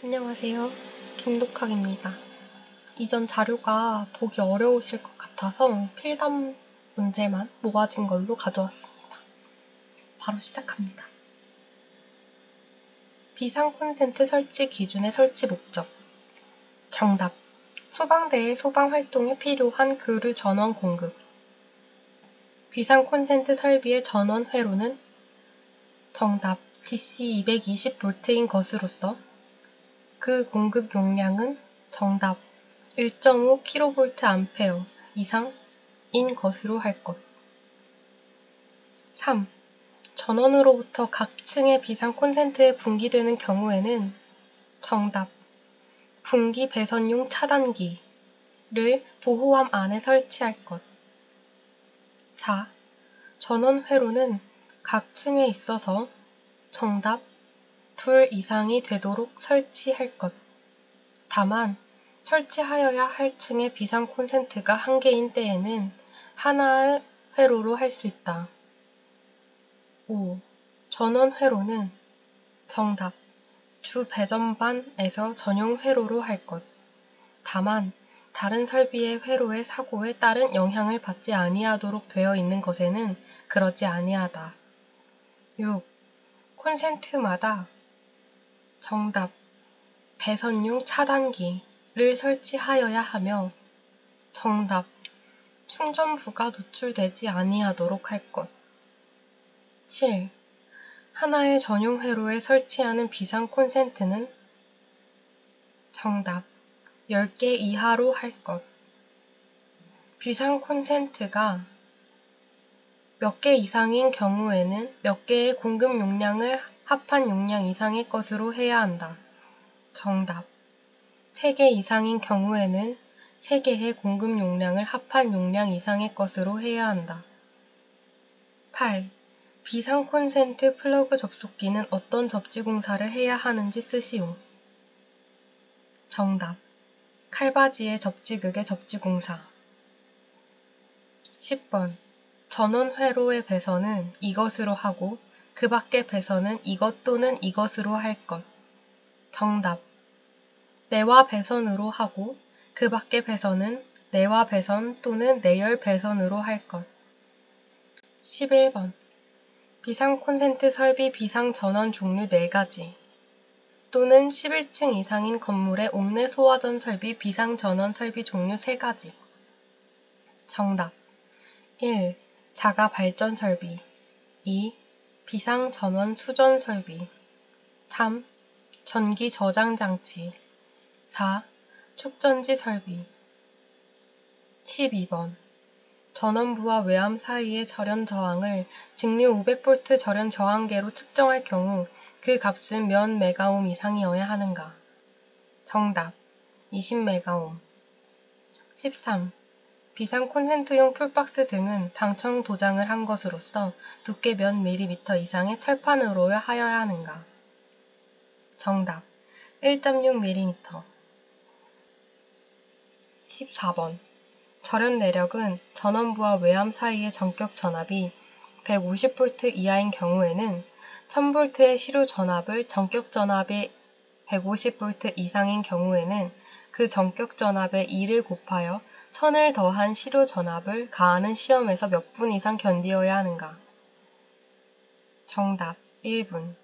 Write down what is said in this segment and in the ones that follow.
안녕하세요. 김독학입니다. 이전 자료가 보기 어려우실 것 같아서 필담 문제만 모아진 걸로 가져왔습니다. 바로 시작합니다. 비상 콘센트 설치 기준의 설치 목적. 정답. 소방대의 소방 활동에 필요한 그루 전원 공급. 비상 콘센트 설비의 전원 회로는 정답. DC 220V인 것으로서 그 공급 용량은 정답 1.5kVA 이상인 것으로 할 것. 3. 전원으로부터 각 층의 비상 콘센트에 분기되는 경우에는 정답 분기 배선용 차단기를 보호함 안에 설치할 것. 4. 전원 회로는 각 층에 있어서 정답 2 이상이 되도록 설치할 것. 다만 설치하여야 할 층의 비상 콘센트가 한 개인 때에는 하나의 회로로 할 수 있다. 5. 전원 회로는 정답 주 배전반에서 전용 회로로 할 것. 다만 다른 설비의 회로의 사고에 따른 영향을 받지 아니하도록 되어 있는 것에는 그러지 아니하다. 6. 콘센트마다 정답 배선용 차단기를 설치하여야 하며 정답 충전부가 노출되지 아니하도록 할 것. 7. 하나의 전용 회로에 설치하는 비상 콘센트는 정답 10개 이하로 할 것. 비상 콘센트가 몇 개 이상인 경우에는 몇 개의 공급 용량을 합한 용량 이상의 것으로 해야 한다. 정답 3개 이상인 경우에는 3개의 공급 용량을 합한 용량 이상의 것으로 해야 한다. 8. 비상 콘센트 플러그 접속기는 어떤 접지공사를 해야 하는지 쓰시오. 정답 칼바지의 접지극의 접지공사. 10번 전원 회로의 배선은 이것으로 하고 그 밖의 배선은 이것 또는 이것으로 할 것. 정답 내와 배선으로 하고 그 밖의 배선은 내와 배선 또는 내열 배선으로 할 것. 11번 비상 콘센트 설비 비상 전원 종류 4가지 또는 11층 이상인 건물의 옥내 소화전 설비 비상 전원 설비 종류 3가지. 정답 1. 자가 발전 설비 2. 비상 전원 수전 설비 3. 전기 저장 장치 4. 축전지 설비. 12번 전원부와 외암 사이의 절연 저항을 직류 500V 절연 저항계로 측정할 경우 그 값은 몇 메가옴 이상이어야 하는가? 정답 20메가옴. 13. 비상 콘센트용 풀박스 등은 당청 도장을 한 것으로서 두께 몇 밀리미터 이상의 철판으로 하여야 하는가? 정답 1.6mm. 14번 절연 내력은 전원부와 외암 사이의 전격 전압이 150V 이하인 경우에는 1000V의 시료 전압을 전격 전압이 150V 이상인 경우에는 그 전격 전압의 2를 곱하여 1000을 더한 시료 전압을 가하는 시험에서 몇 분 이상 견디어야 하는가? 정답 1분.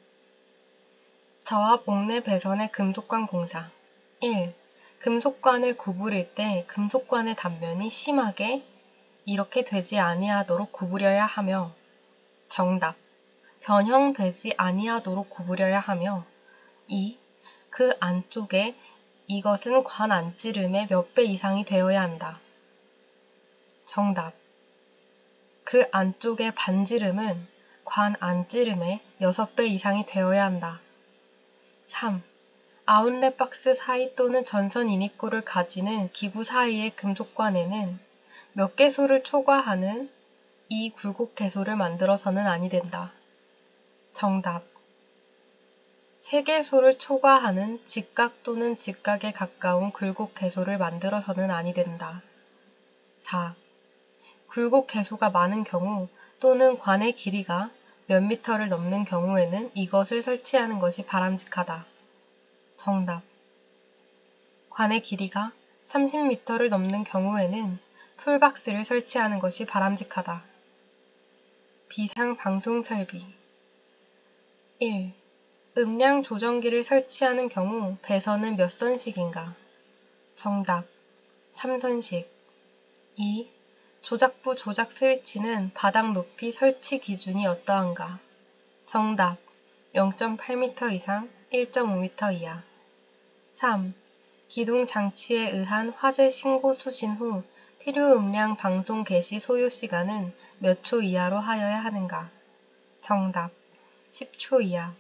저압 옥내 배선의 금속관 공사. 1. 금속관을 구부릴 때 금속관의 단면이 심하게 이렇게 되지 아니하도록 구부려야 하며 정답 변형되지 아니하도록 구부려야 하며 2. 그 안쪽에 이것은 관 안찌름의 몇 배 이상이 되어야 한다. 정답 그 안쪽의 반지름은 관 안찌름의 6배 이상이 되어야 한다. 3. 아웃렛 박스 사이 또는 전선 인입구를 가지는 기구 사이의 금속관에는 몇 개소를 초과하는 이 굴곡 개소를 만들어서는 아니 된다. 정답 3개소를 초과하는 직각 또는 직각에 가까운 굴곡 개소를 만들어서는 아니 된다. 4. 굴곡 개소가 많은 경우 또는 관의 길이가 몇 미터를 넘는 경우에는 이것을 설치하는 것이 바람직하다. 정답. 관의 길이가 30m를 넘는 경우에는 풀박스를 설치하는 것이 바람직하다. 비상방송 설비 1. 음량 조정기를 설치하는 경우 배선은 몇 선씩인가? 정답. 3선씩. 2. 조작부 조작 스위치는 바닥 높이 설치 기준이 어떠한가? 정답. 0.8m 이상 1.5m 이하. 3. 기동 장치에 의한 화재 신고 수신 후 필요 음량 방송 개시 소요 시간은 몇 초 이하로 하여야 하는가? 정답. 10초 이하.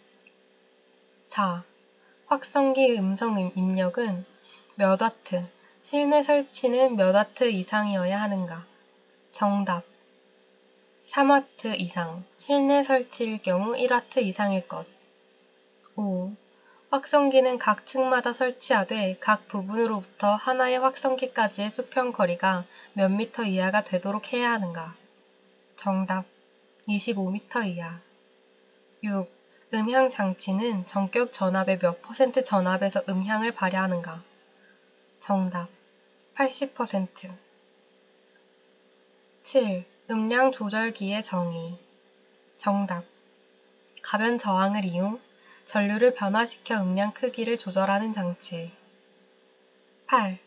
4. 확성기 음성 입력은 몇 와트, 실내 설치는 몇 와트 이상이어야 하는가? 정답. 3와트 이상, 실내 설치일 경우 1와트 이상일 것. 5. 확성기는 각 층마다 설치하되 각 부분으로부터 하나의 확성기까지의 수평 거리가 몇 미터 이하가 되도록 해야 하는가? 정답. 25m 이하. 6. 음향 장치는 전격 전압의 몇 퍼센트 전압에서 음향을 발휘하는가? 정답. 80%. 7. 음량 조절기의 정의. 정답. 가변 저항을 이용 전류를 변화시켜 음량 크기를 조절하는 장치. 8.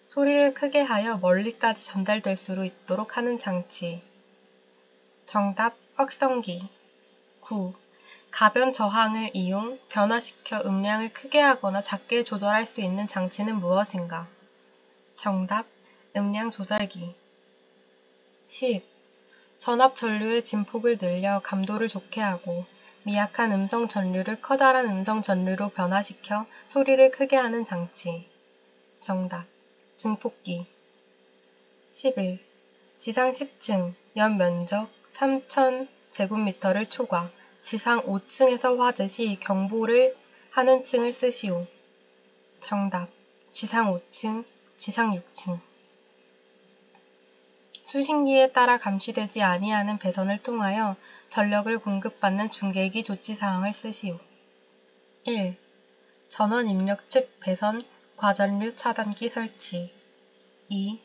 소리를 크게 하여 멀리까지 전달될 수 있도록 하는 장치. 정답. 확성기. 9. 가변 저항을 이용 변화시켜 음량을 크게 하거나 작게 조절할 수 있는 장치는 무엇인가? 정답. 음량 조절기. 10. 전압 전류의 진폭을 늘려 감도를 좋게 하고 미약한 음성 전류를 커다란 음성 전류로 변화시켜 소리를 크게 하는 장치. 정답. 증폭기. 11. 지상 10층, 연 면적 3,000제곱미터를 초과, 지상 5층에서 화재 시 경보를 하는 층을 쓰시오. 정답. 지상 5층, 지상 6층. 수신기에 따라 감시되지 아니하는 배선을 통하여 전력을 공급받는 중계기 조치사항을 쓰시오. 1. 전원 입력 측 배선 과전류 차단기 설치. 2.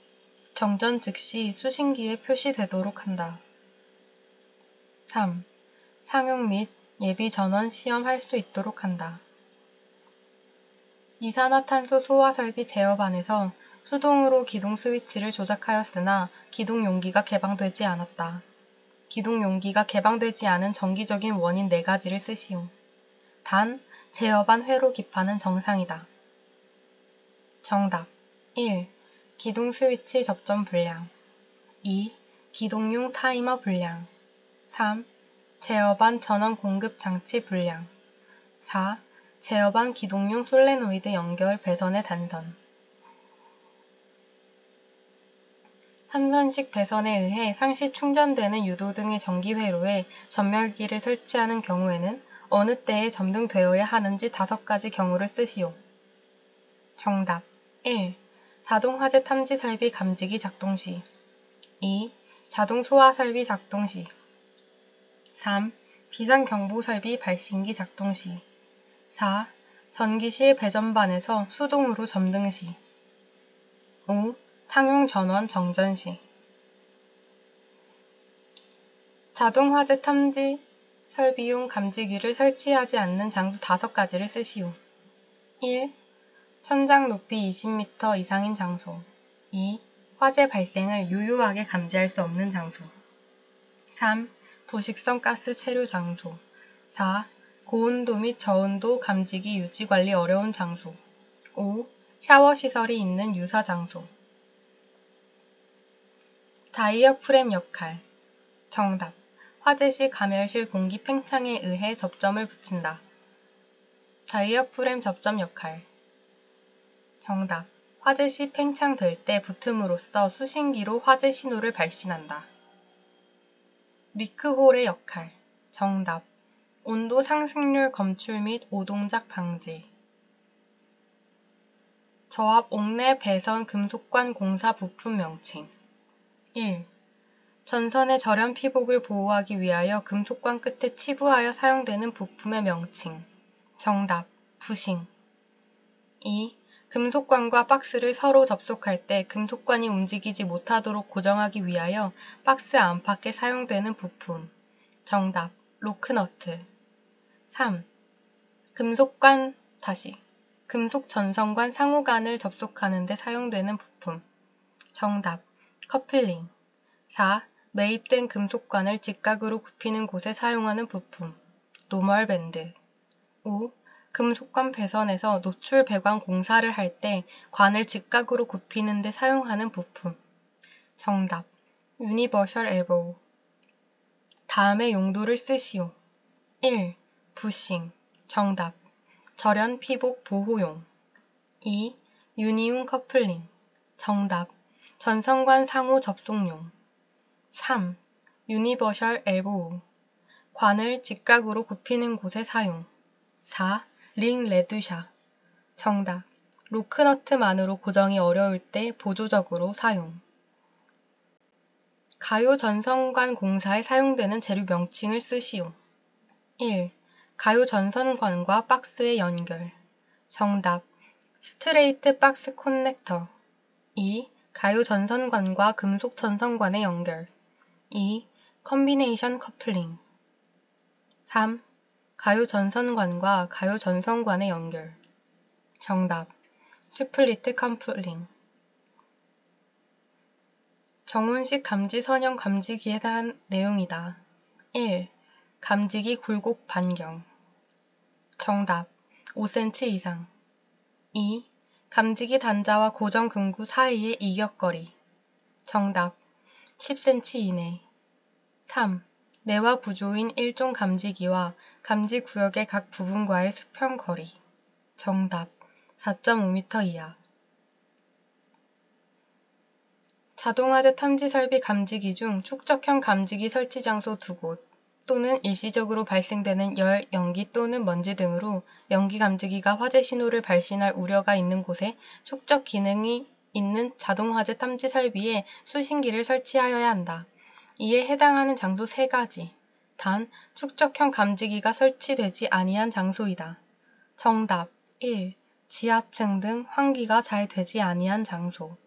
정전 즉시 수신기에 표시되도록 한다. 3. 상용 및 예비 전원 시험할 수 있도록 한다. 이산화탄소 소화 설비 제어반에서 수동으로 기동 스위치를 조작하였으나 기동 용기가 개방되지 않았다. 기동 용기가 개방되지 않은 정기적인 원인 4가지를 쓰시오. 단, 제어반 회로 기판은 정상이다. 정답. 1. 기동 스위치 접점 불량. 2. 기동용 타이머 불량. 3. 제어반 전원 공급 장치 불량. 4. 제어반 기동용 솔레노이드 연결 배선의 단선. 3선식 배선에 의해 상시 충전되는 유도등의 전기회로에 전멸기를 설치하는 경우에는 어느 때에 점등되어야 하는지 5가지 경우를 쓰시오. 정답. 1. 자동 화재 탐지 설비 감지기 작동 시. 2. 자동 소화 설비 작동 시. 3. 비상경보 설비 발신기 작동 시. 4. 전기실 배전반에서 수동으로 점등 시. 5. 상용 전원 정전 시. 자동 화재 탐지 설비용 감지기를 설치하지 않는 장소 5가지를 쓰시오. 1. 천장 높이 20m 이상인 장소. 2. 화재 발생을 유효하게 감지할 수 없는 장소. 3. 부식성 가스 체류 장소. 4. 고온도 및 저온도 감지기 유지 관리 어려운 장소. 5. 샤워 시설이 있는 유사 장소. 다이어프램 역할. 정답. 화재 시 가멸실 공기 팽창에 의해 접점을 붙인다. 다이어프램 접점 역할. 정답. 화재 시 팽창될 때 붙음으로써 수신기로 화재 신호를 발신한다. 리크홀의 역할. 정답. 온도 상승률 검출 및 오동작 방지. 저압 옥내 배선 금속관 공사 부품 명칭. 1. 전선의 절연 피복을 보호하기 위하여 금속관 끝에 치부하여 사용되는 부품의 명칭. 정답. 부싱. 2. 금속관과 박스를 서로 접속할 때 금속관이 움직이지 못하도록 고정하기 위하여 박스 안팎에 사용되는 부품. 정답. 로크너트. 3. 금속 전선관 상호간을 접속하는 데 사용되는 부품. 정답. 커플링. 4. 매입된 금속관을 직각으로 굽히는 곳에 사용하는 부품. 노멀밴드. 5. 금속관 배선에서 노출 배관 공사를 할 때 관을 직각으로 굽히는 데 사용하는 부품. 정답. 유니버셜 엘보우. 다음의 용도를 쓰시오. 1. 부싱. 정답. 절연 피복 보호용. 2. 유니온 커플링. 정답. 전선관 상호 접속용. 3. 유니버셜 엘보우. 관을 직각으로 굽히는 곳에 사용. 4. 링 레드샷. 정답. 로크너트만으로 고정이 어려울 때 보조적으로 사용. 가요 전선관 공사에 사용되는 재료 명칭을 쓰시오. 1. 가요 전선관과 박스의 연결. 정답. 스트레이트 박스 커넥터. 2. 가요 전선관과 금속 전선관의 연결. 2. 컨비네이션 커플링. 3. 가요 전선관과 가요 전선관의 연결. 정답. 스플리트 커플링. 정훈식 감지 선형 감지기에 대한 내용이다. 1. 감지기 굴곡 반경. 정답. 5cm 이상. 2. 감지기 단자와 고정 금구 사이의 이격거리. 정답. 10cm 이내. 3. 내화 구조인 일종 감지기와 감지 구역의 각 부분과의 수평 거리. 정답. 4.5m 이하. 자동화재 탐지 설비 감지기 중 축적형 감지기 설치 장소 2곳 또는 일시적으로 발생되는 열, 연기 또는 먼지 등으로 연기 감지기가 화재 신호를 발신할 우려가 있는 곳에 축적 기능이 있는 자동화재 탐지 설비에 수신기를 설치하여야 한다. 이에 해당하는 장소 3가지. 단, 축적형 감지기가 설치되지 아니한 장소이다. 정답. 1. 지하층 등 환기가 잘 되지 아니한 장소.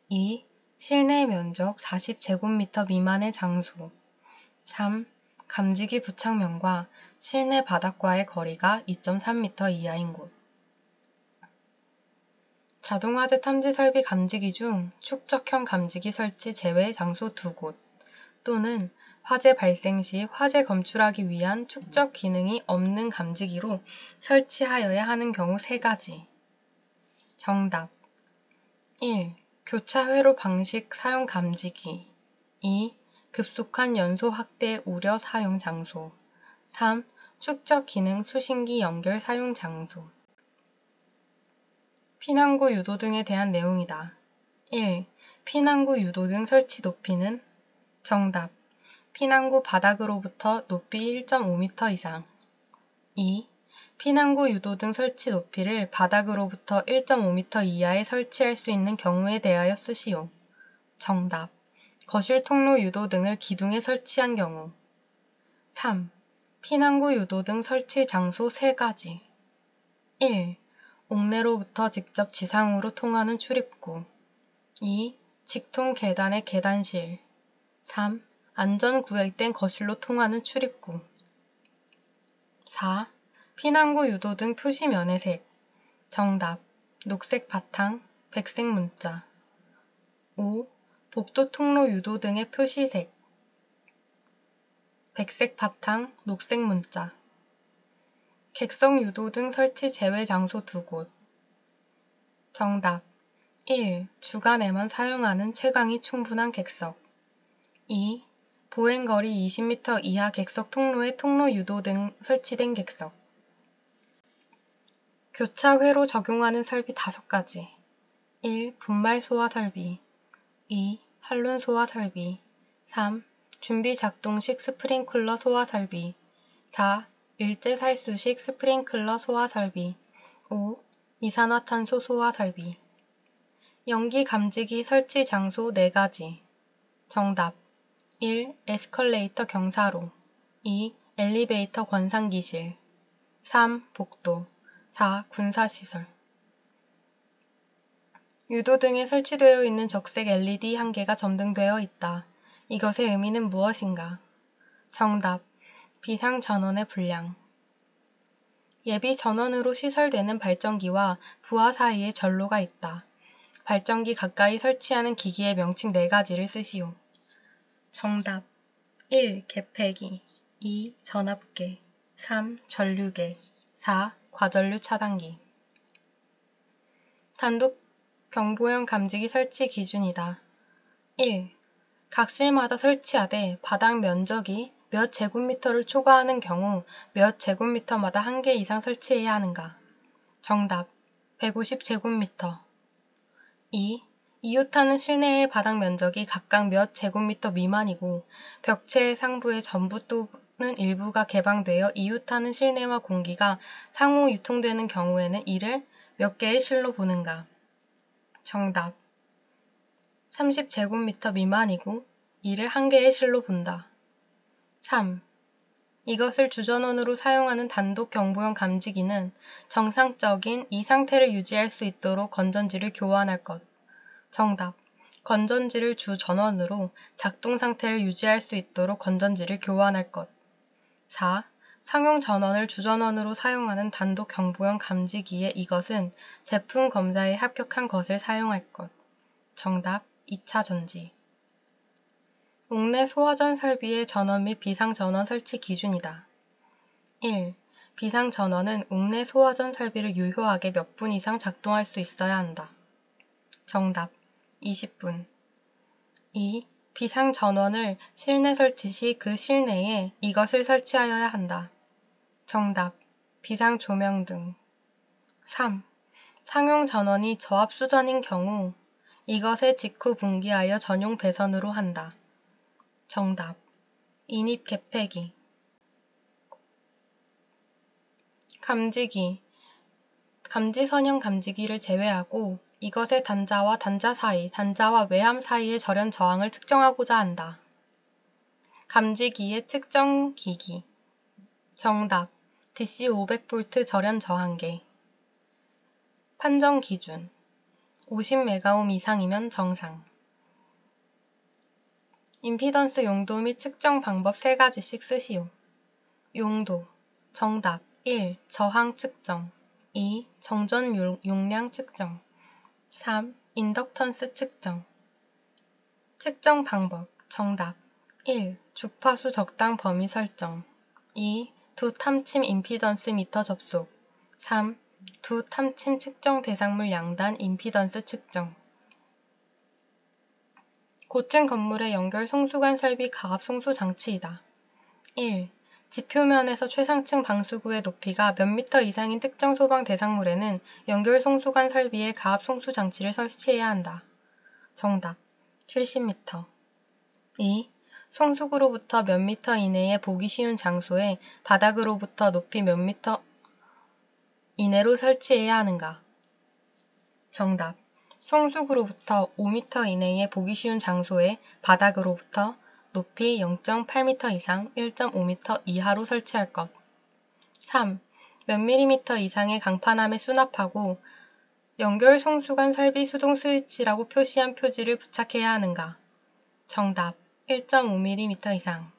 2. 실내 면적 40제곱미터 미만의 장소. 3. 감지기 부착면과 실내 바닥과의 거리가 2.3m 이하인 곳. 자동화재 탐지 설비 감지기 중 축적형 감지기 설치 제외 장소 2곳 또는 화재 발생 시 화재 검출하기 위한 축적 기능이 없는 감지기로 설치하여야 하는 경우 3가지. 정답. 1. 교차 회로 방식 사용 감지기. 2. 급속한 연소 확대 우려 사용 장소. 3. 축적 기능 수신기 연결 사용 장소. 피난구 유도등에 대한 내용이다. 1. 피난구 유도등 설치 높이는? 정답. 피난구 바닥으로부터 높이 1.5m 이상. 2. 피난구 유도등 설치 높이를 바닥으로부터 1.5m 이하에 설치할 수 있는 경우에 대하여 쓰시오. 정답. 거실 통로 유도등을 기둥에 설치한 경우. 3. 피난구 유도등 설치 장소 3가지. 1. 옥내로부터 직접 지상으로 통하는 출입구. 2. 직통 계단의 계단실. 3. 안전구획된 거실로 통하는 출입구. 4. 피난구 유도등 표시면의 색. 정답. 녹색 바탕, 백색 문자. 5. 복도 통로 유도등의 표시색. 백색 바탕, 녹색 문자. 객석 유도등 설치 제외 장소 2곳. 정답. 1. 주간에만 사용하는 채광이 충분한 객석. 2. 보행거리 20m 이하 객석 통로에 통로 유도등 설치된 객석. 교차 회로 적용하는 설비 5가지. 1. 분말 소화 설비. 2. 한론 소화 설비. 3. 준비 작동식 스프링클러 소화 설비. 4. 일제살수식 스프링클러 소화 설비. 5. 이산화탄소 소화 설비. 연기 감지기 설치 장소 4가지. 정답. 1. 에스컬레이터 경사로. 2. 엘리베이터 권상기실. 3. 복도. 4. 군사시설. 유도 등에 설치되어 있는 적색 LED 1개가 점등되어 있다. 이것의 의미는 무엇인가? 정답. 비상전원의 불량. 예비 전원으로 시설되는 발전기와 부하 사이에 전로가 있다. 발전기 가까이 설치하는 기기의 명칭 4가지를 쓰시오. 정답. 1. 개폐기 2. 전압계 3. 전류계 4. 과전류 차단기. 단독 경보용 감지기 설치 기준이다. 1. 각 실마다 설치하되 바닥 면적이 몇 제곱미터를 초과하는 경우 몇 제곱미터마다 1개 이상 설치해야 하는가? 정답. 150제곱미터. 2. 이웃하는 실내의 바닥 면적이 각각 몇 제곱미터 미만이고 벽체의 상부에 전부 또는 일부가 개방되어 이웃하는 실내와 공기가 상호 유통되는 경우에는 이를 몇 개의 실로 보는가? 정답. 30제곱미터 미만이고 이를 1개의 실로 본다. 3. 이것을 주전원으로 사용하는 단독 경보용 감지기는 정상적인 이 상태를 유지할 수 있도록 건전지를 교환할 것. 정답. 건전지를 주전원으로 작동 상태를 유지할 수 있도록 건전지를 교환할 것. 4. 상용 전원을 주전원으로 사용하는 단독 경보용 감지기에 이것은 제품 검사에 합격한 것을 사용할 것. 정답. 2차 전지. 옥내 소화전 설비의 전원 및 비상전원 설치 기준이다. 1. 비상전원은 옥내 소화전 설비를 유효하게 몇 분 이상 작동할 수 있어야 한다. 정답. 20분. 2. 비상전원을 실내 설치 시 그 실내에 이것을 설치하여야 한다. 정답. 비상조명등. 3. 상용 전원이 저압수전인 경우 이것의 직후 분기하여 전용 배선으로 한다. 정답. 인입 개폐기. 감지기. 감지선형 감지기를 제외하고 이것의 단자와 단자 사이, 단자와 외함 사이의 절연 저항을 측정하고자 한다. 감지기의 측정 기기. 정답. DC 500V 절연 저항계. 판정 기준. 50메가옴 이상이면 정상. 임피던스 용도 및 측정 방법 3가지씩 쓰시오. 용도. 정답. 1. 저항 측정 2. 정전 용량 측정 3. 인덕턴스 측정. 측정 방법. 정답. 1. 주파수 적당 범위 설정 2. 두 탐침 임피던스 미터 접속 3. 두 탐침 측정 대상물 양단 임피던스 측정. 고층 건물의 연결 송수관 설비 가압 송수 장치이다. 1. 지표면에서 최상층 방수구의 높이가 몇 미터 이상인 특정 소방 대상물에는 연결 송수관 설비에 가압 송수 장치를 설치해야 한다. 정답. 70m. 2. 송수구로부터 몇 미터 이내에 보기 쉬운 장소에 바닥으로부터 높이 몇 미터 이내로 설치해야 하는가? 정답. 송수구로부터 5m 이내에 보기 쉬운 장소에 바닥으로부터 높이 0.8m 이상 1.5m 이하로 설치할 것. 3. 몇 밀리미터 이상의 강판함에 수납하고 연결 송수관 설비 수동 스위치라고 표시한 표지를 부착해야 하는가? 정답. 1.5mm 이상.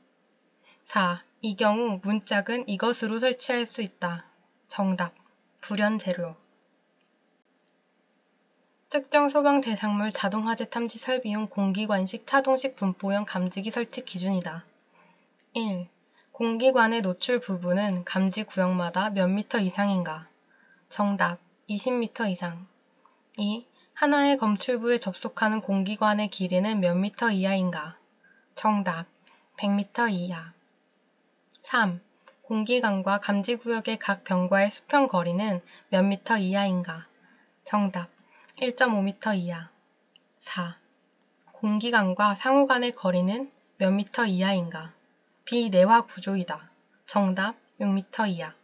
4. 이 경우 문짝은 이것으로 설치할 수 있다. 정답. 불연 재료. 특정 소방 대상물 자동화재 탐지 설비용 공기관식 차동식 분포형 감지기 설치 기준이다. 1. 공기관의 노출 부분은 감지 구역마다 몇 미터 이상인가? 정답. 20m 이상. 2. 하나의 검출부에 접속하는 공기관의 길이는 몇 미터 이하인가? 정답. 100m 이하. 3. 공기관과 감지구역의 각 변과의 수평 거리는 몇 미터 이하인가? 정답. 1.5m 이하. 4. 공기관과 상호 간의 거리는 몇 미터 이하인가? 비내화 구조이다. 정답. 6m 이하.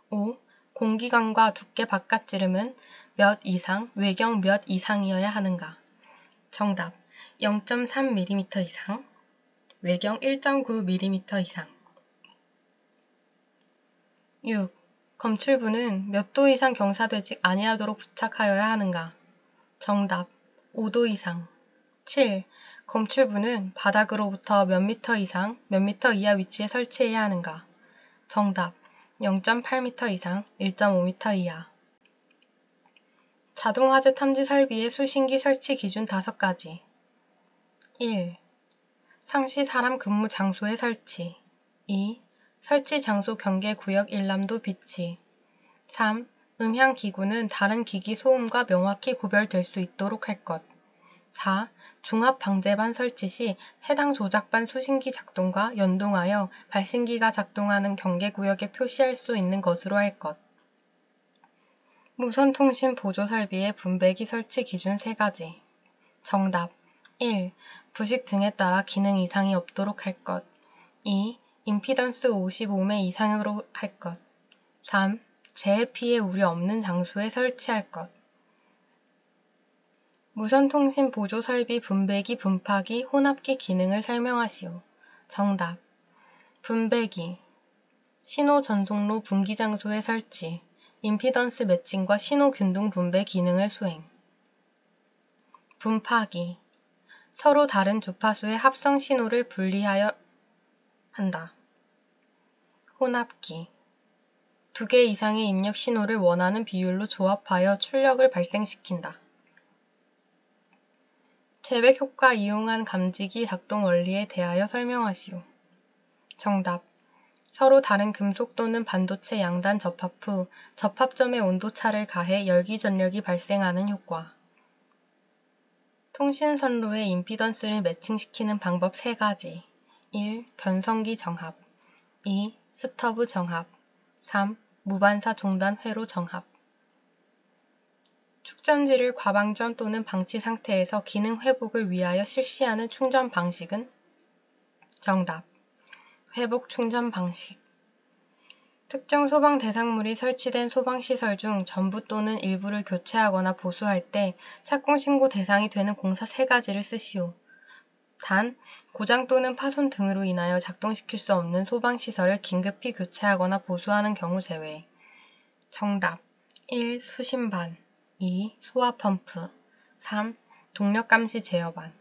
5. 공기관과 두께 바깥지름은 몇 이상, 외경 몇 이상이어야 하는가? 정답. 0.3mm 이상, 외경 1.9mm 이상. 6. 검출부는 몇 도 이상 경사되지 아니하도록 부착하여야 하는가? 정답 5도 이상. 7. 검출부는 바닥으로부터 몇 미터 이상, 몇 미터 이하 위치에 설치해야 하는가? 정답 0.8m 이상, 1.5m 이하. 자동화재 탐지 설비의 수신기 설치 기준 5가지. 1. 상시 사람 근무 장소의 설치. 2. 설치 장소 경계 구역 일람도 비치. 3. 음향 기구는 다른 기기 소음과 명확히 구별될 수 있도록 할 것. 4. 중압 방제반 설치 시 해당 조작반 수신기 작동과 연동하여 발신기가 작동하는 경계구역에 표시할 수 있는 것으로 할 것. 무선통신 보조 설비의 분배기 설치 기준 3가지. 정답 1. 부식 등에 따라 기능 이상이 없도록 할 것. 2. 임피던스 55매 이상으로 할 것. 3. 재해 피해 우려 없는 장소에 설치할 것. 무선통신 보조 설비 분배기, 분파기, 혼합기 기능을 설명하시오. 정답. 분배기. 신호 전송로 분기 장소의 설치, 임피던스 매칭과 신호 균등 분배 기능을 수행. 분파기. 서로 다른 주파수의 합성 신호를 분리하여 한다. 혼합기. 2개 이상의 입력 신호를 원하는 비율로 조합하여 출력을 발생시킨다. 재백 효과 이용한 감지기 작동 원리에 대하여 설명하시오. 정답. 서로 다른 금속 또는 반도체 양단 접합 후 접합점의 온도차를 가해 열기 전력이 발생하는 효과. 통신선로의 임피던스를 매칭시키는 방법 3가지. 1. 변성기 정합. 2. 스터브 정합. 3. 무반사 종단 회로 정합. 축전지를 과방전 또는 방치 상태에서 기능 회복을 위하여 실시하는 충전 방식은? 정답. 회복 충전 방식. 특정 소방 대상물이 설치된 소방시설 중 전부 또는 일부를 교체하거나 보수할 때 착공신고 대상이 되는 공사 3가지를 쓰시오. 단, 고장 또는 파손 등으로 인하여 작동시킬 수 없는 소방시설을 긴급히 교체하거나 보수하는 경우 제외. 정답. 1. 수신반. 2. 소화펌프. 3. 동력감시 제어반.